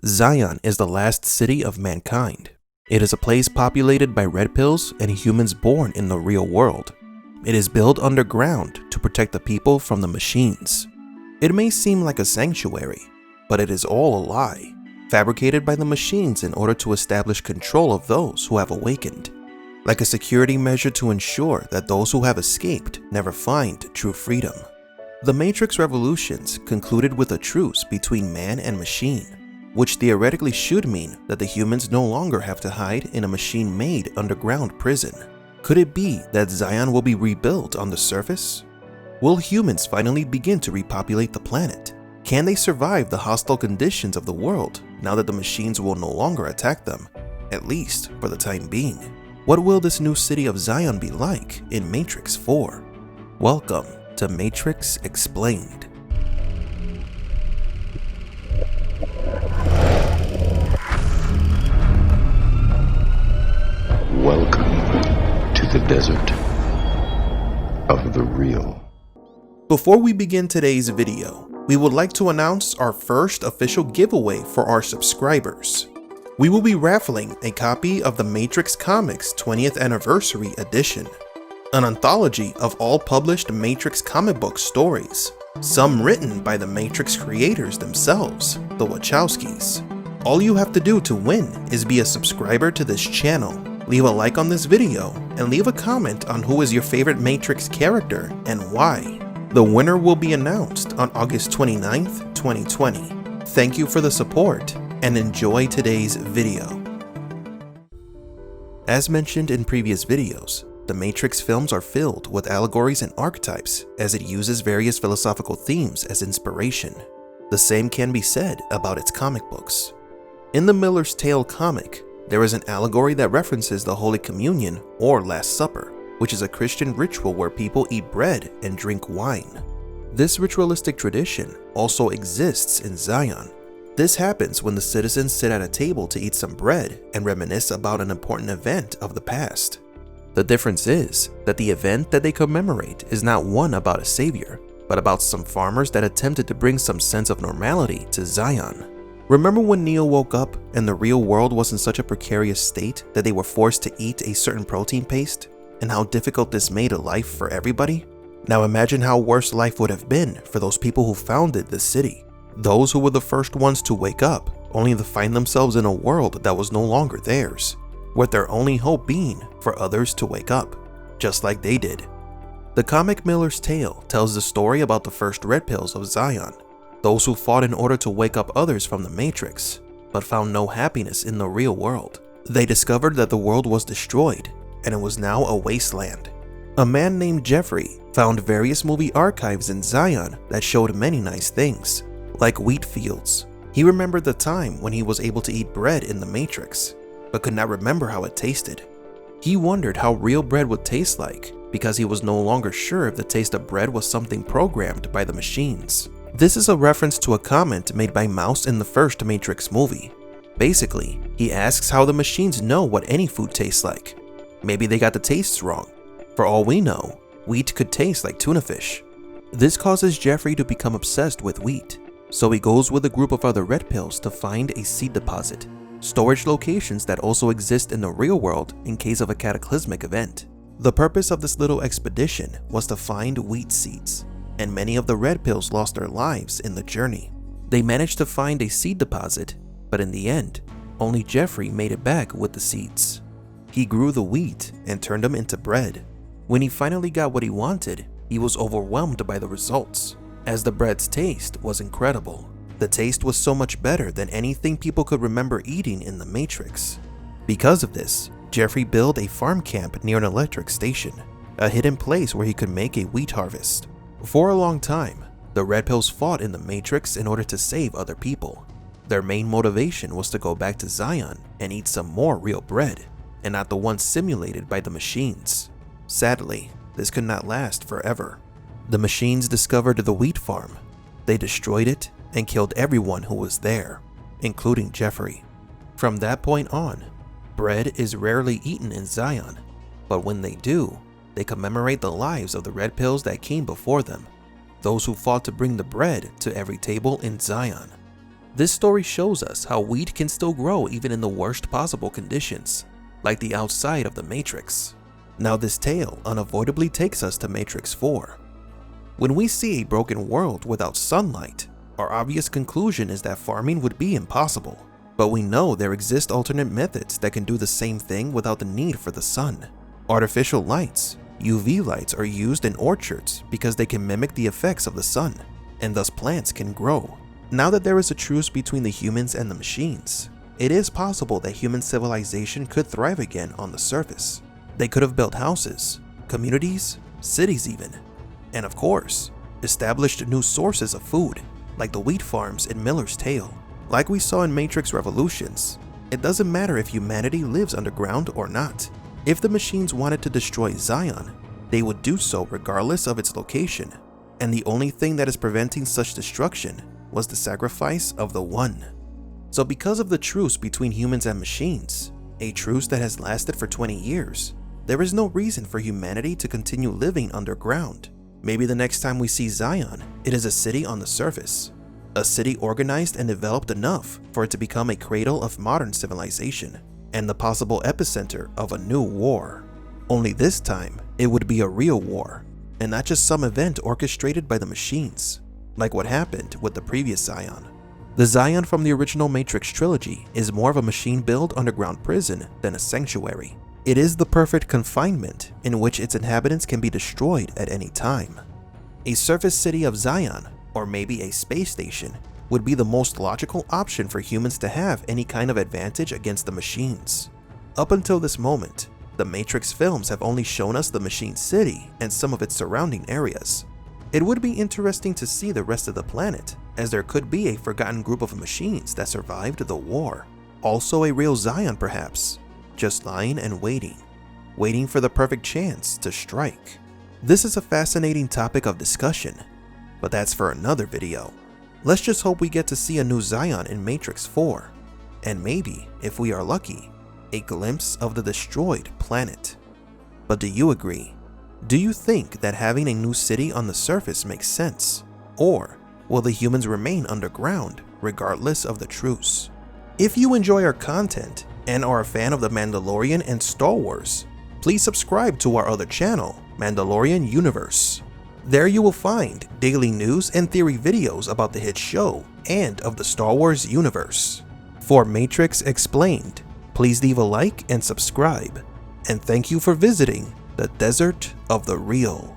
Zion is the last city of mankind. It is a place populated by red pills and humans born in the real world. It is built underground to protect the people from the machines. It may seem like a sanctuary, but it is all a lie, fabricated by the machines in order to establish control of those who have awakened, like a security measure to ensure that those who have escaped never find true freedom. The Matrix Revolutions concluded with a truce between man and machine, which theoretically should mean that the humans no longer have to hide in a machine-made underground prison. Could it be that Zion will be rebuilt on the surface? Will humans finally begin to repopulate the planet? Can they survive the hostile conditions of the world now that the machines will no longer attack them, at least for the time being? What will this new city of Zion be like in Matrix 4? Welcome to Matrix Explained. Welcome to the desert of the real. Before we begin today's video, we would like to announce our first official giveaway for our subscribers. We will be raffling a copy of the Matrix Comics 20th Anniversary Edition, an anthology of all published Matrix comic book stories, some written by the Matrix creators themselves, the Wachowskis. All you have to do to win is be a subscriber to this channel, leave a like on this video, and leave a comment on who is your favorite Matrix character and why. The winner will be announced on August 29th, 2020. Thank you for the support, and enjoy today's video. As mentioned in previous videos, the Matrix films are filled with allegories and archetypes as it uses various philosophical themes as inspiration. The same can be said about its comic books. In the Miller's Tale comic, there is an allegory that references the Holy Communion or Last Supper, which is a Christian ritual where people eat bread and drink wine. This ritualistic tradition also exists in Zion. This happens when the citizens sit at a table to eat some bread and reminisce about an important event of the past. The difference is that the event that they commemorate is not one about a savior, but about some farmers that attempted to bring some sense of normality to Zion. Remember when Neo woke up and the real world was in such a precarious state that they were forced to eat a certain protein paste, and how difficult this made a life for everybody? Now imagine how worse life would have been for those people who founded this city, those who were the first ones to wake up, only to find themselves in a world that was no longer theirs, with their only hope being for others to wake up, just like they did. The comic Miller's Tale tells the story about the first red pills of Zion, those who fought in order to wake up others from the Matrix, but found no happiness in the real world. They discovered that the world was destroyed, and it was now a wasteland. A man named Jeffrey found various movie archives in Zion that showed many nice things, like wheat fields. He remembered the time when he was able to eat bread in the Matrix, but could not remember how it tasted. He wondered how real bread would taste like, because he was no longer sure if the taste of bread was something programmed by the machines. This is a reference to a comment made by Mouse in the first Matrix movie. Basically, he asks how the machines know what any food tastes like. Maybe they got the tastes wrong. For all we know, wheat could taste like tuna fish. This causes Jeffrey to become obsessed with wheat, so he goes with a group of other red pills to find a seed deposit, storage locations that also exist in the real world in case of a cataclysmic event. The purpose of this little expedition was to find wheat seeds, and many of the red pills lost their lives in the journey. They managed to find a seed deposit, but in the end, only Jeffrey made it back with the seeds. He grew the wheat and turned them into bread. When he finally got what he wanted, he was overwhelmed by the results, as the bread's taste was incredible. The taste was so much better than anything people could remember eating in the Matrix. Because of this, Jeffrey built a farm camp near an electric station, a hidden place where he could make a wheat harvest. For a long time, the red pills fought in the Matrix in order to save other people. Their main motivation was to go back to Zion and eat some more real bread, and not the one simulated by the machines. Sadly, this could not last forever. The machines discovered the wheat farm. They destroyed it and killed everyone who was there, including Jeffrey. From that point on, bread is rarely eaten in Zion, but when they do, they commemorate the lives of the red pills that came before them, those who fought to bring the bread to every table in Zion. This story shows us how wheat can still grow even in the worst possible conditions, like the outside of the Matrix. Now this tale unavoidably takes us to Matrix 4. When we see a broken world without sunlight, our obvious conclusion is that farming would be impossible. But we know there exist alternate methods that can do the same thing without the need for the sun. Artificial lights, UV lights, are used in orchards because they can mimic the effects of the sun, and thus plants can grow. Now that there is a truce between the humans and the machines, it is possible that human civilization could thrive again on the surface. They could have built houses, communities, cities even, and of course, established new sources of food, like the wheat farms in Miller's Tale. Like we saw in Matrix Revolutions, it doesn't matter if humanity lives underground or not. If the machines wanted to destroy Zion, they would do so regardless of its location, and the only thing that is preventing such destruction was the sacrifice of the One. So because of the truce between humans and machines, a truce that has lasted for 20 years, there is no reason for humanity to continue living underground. Maybe the next time we see Zion, it is a city on the surface. A city organized and developed enough for it to become a cradle of modern civilization and the possible epicenter of a new war. Only this time, it would be a real war, and not just some event orchestrated by the machines, like what happened with the previous Zion. The Zion from the original Matrix trilogy is more of a machine-built underground prison than a sanctuary. It is the perfect confinement in which its inhabitants can be destroyed at any time. A surface city of Zion, or maybe a space station, would be the most logical option for humans to have any kind of advantage against the machines. Up until this moment, the Matrix films have only shown us the machine city and some of its surrounding areas. It would be interesting to see the rest of the planet, as there could be a forgotten group of machines that survived the war. Also a real Zion perhaps, just lying and waiting for the perfect chance to strike. This is a fascinating topic of discussion, but that's for another video. Let's just hope we get to see a new Zion in Matrix 4, and maybe, if we are lucky, a glimpse of the destroyed planet. But do you agree? Do you think that having a new city on the surface makes sense? Or will the humans remain underground regardless of the truce? If you enjoy our content and are a fan of The Mandalorian and Star Wars, please subscribe to our other channel, Mandalorian Universe. There you will find daily news and theory videos about the hit show and of the Star Wars universe. For Matrix Explained, please leave a like and subscribe. And thank you for visiting the Desert of the Real.